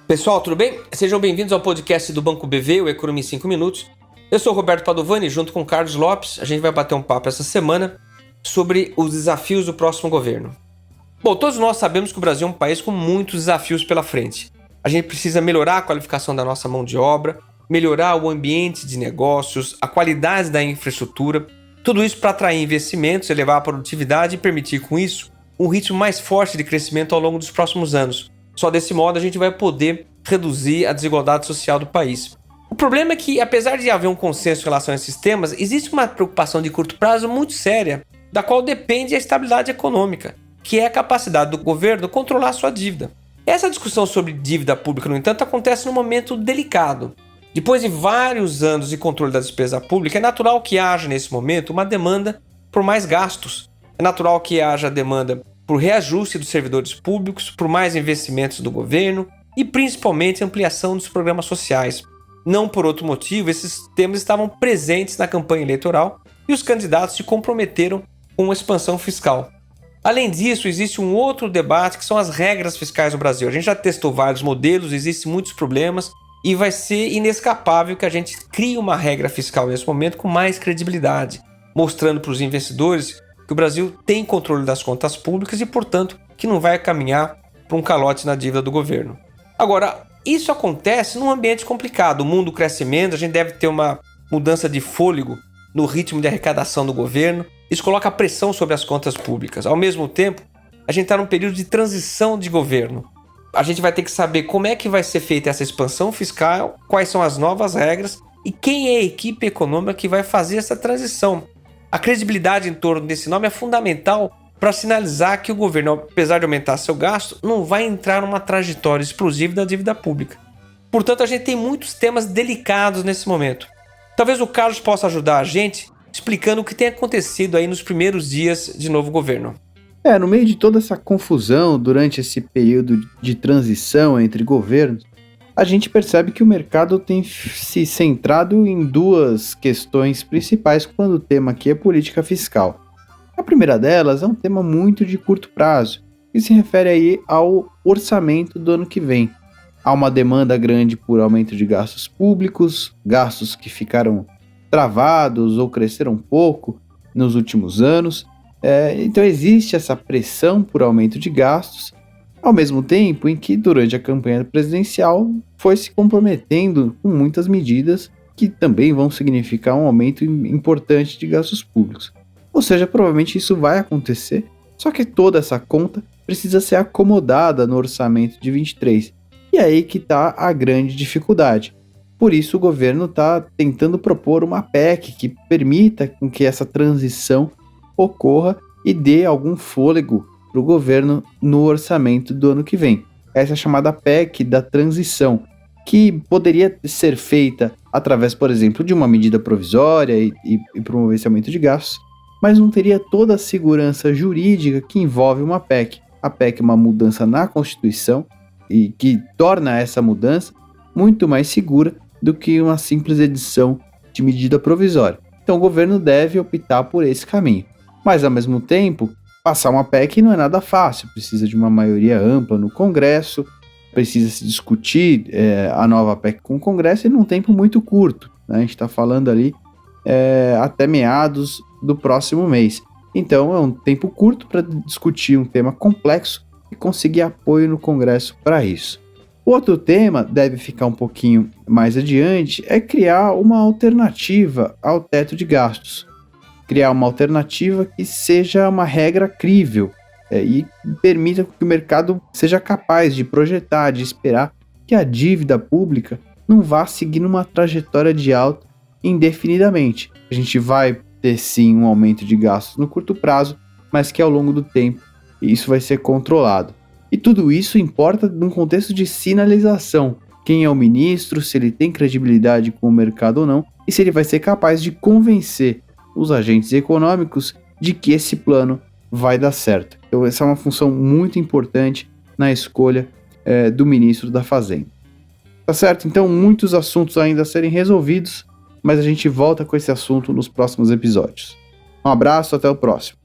Pessoal, tudo bem? Sejam bem-vindos ao podcast do Banco BV, o Economia em 5 Minutos. Eu sou o Roberto Padovani, junto com o Carlos Lopes. A gente vai bater um papo essa semana sobre os desafios do próximo governo. Bom, todos nós sabemos que o Brasil é um país com muitos desafios pela frente. A gente precisa melhorar a qualificação da nossa mão de obra, melhorar o ambiente de negócios, a qualidade da infraestrutura, tudo isso para atrair investimentos, elevar a produtividade e permitir com isso um ritmo mais forte de crescimento ao longo dos próximos anos. Só desse modo a gente vai poder reduzir a desigualdade social do país. O problema é que, apesar de haver um consenso em relação a esses temas, existe uma preocupação de curto prazo muito séria, da qual depende a estabilidade econômica, que é a capacidade do governo controlar sua dívida. Essa discussão sobre dívida pública, no entanto, acontece num momento delicado. Depois de vários anos de controle da despesa pública, é natural que haja nesse momento uma demanda por mais gastos. É natural que haja demanda por reajuste dos servidores públicos, por mais investimentos do governo e principalmente ampliação dos programas sociais. Não por outro motivo, esses temas estavam presentes na campanha eleitoral e os candidatos se comprometeram com a expansão fiscal. Além disso, existe um outro debate que são as regras fiscais no Brasil. A gente já testou vários modelos, existem muitos problemas e vai ser inescapável que a gente crie uma regra fiscal nesse momento com mais credibilidade, mostrando para os investidores que o Brasil tem controle das contas públicas e, portanto, que não vai caminhar para um calote na dívida do governo. Agora, isso acontece num ambiente complicado. O mundo cresce menos, a gente deve ter uma mudança de fôlego no ritmo de arrecadação do governo. Isso coloca pressão sobre as contas públicas. Ao mesmo tempo, a gente está num período de transição de governo. A gente vai ter que saber como é que vai ser feita essa expansão fiscal, quais são as novas regras e quem é a equipe econômica que vai fazer essa transição. A credibilidade em torno desse nome é fundamental para sinalizar que o governo, apesar de aumentar seu gasto, não vai entrar numa trajetória explosiva da dívida pública. Portanto, a gente tem muitos temas delicados nesse momento. Talvez o Carlos possa ajudar a gente explicando o que tem acontecido aí nos primeiros dias de novo governo. No meio de toda essa confusão durante esse período de transição entre governos, a gente percebe que o mercado tem se centrado em duas questões principais quando o tema aqui é política fiscal. A primeira delas é um tema muito de curto prazo, que se refere aí ao orçamento do ano que vem. Há uma demanda grande por aumento de gastos públicos, gastos que ficaram travados ou cresceram pouco nos últimos anos. Então existe essa pressão por aumento de gastos, ao mesmo tempo em que durante a campanha presidencial foi se comprometendo com muitas medidas que também vão significar um aumento importante de gastos públicos. Ou seja, provavelmente isso vai acontecer, só que toda essa conta precisa ser acomodada no orçamento de 23. E é aí que está a grande dificuldade. Por isso o governo está tentando propor uma PEC que permita com que essa transição ocorra e dê algum fôlego para o governo no orçamento do ano que vem. Essa é a chamada PEC da transição, que poderia ser feita através, por exemplo, de uma medida provisória e promover esse aumento de gastos, mas não teria toda a segurança jurídica que envolve uma PEC. A PEC é uma mudança na Constituição e que torna essa mudança muito mais segura do que uma simples edição de medida provisória. Então o governo deve optar por esse caminho. Mas, ao mesmo tempo, passar uma PEC não é nada fácil, precisa de uma maioria ampla no Congresso, precisa se discutir a nova PEC com o Congresso e num tempo muito curto, né? A gente está falando ali até meados do próximo mês. Então é um tempo curto para discutir um tema complexo e conseguir apoio no Congresso para isso. O outro tema, deve ficar um pouquinho mais adiante, é criar uma alternativa ao teto de gastos. Criar uma alternativa que seja uma regra crível e permita que o mercado seja capaz de projetar, de esperar que a dívida pública não vá seguir uma trajetória de alta indefinidamente. A gente vai ter sim um aumento de gastos no curto prazo, mas que ao longo do tempo isso vai ser controlado. E tudo isso importa num contexto de sinalização. Quem é o ministro, se ele tem credibilidade com o mercado ou não, e se ele vai ser capaz de convencer os agentes econômicos de que esse plano vai dar certo. Então essa é uma função muito importante na escolha do ministro da Fazenda. Tá certo? Então muitos assuntos ainda a serem resolvidos, mas a gente volta com esse assunto nos próximos episódios. Um abraço, até o próximo.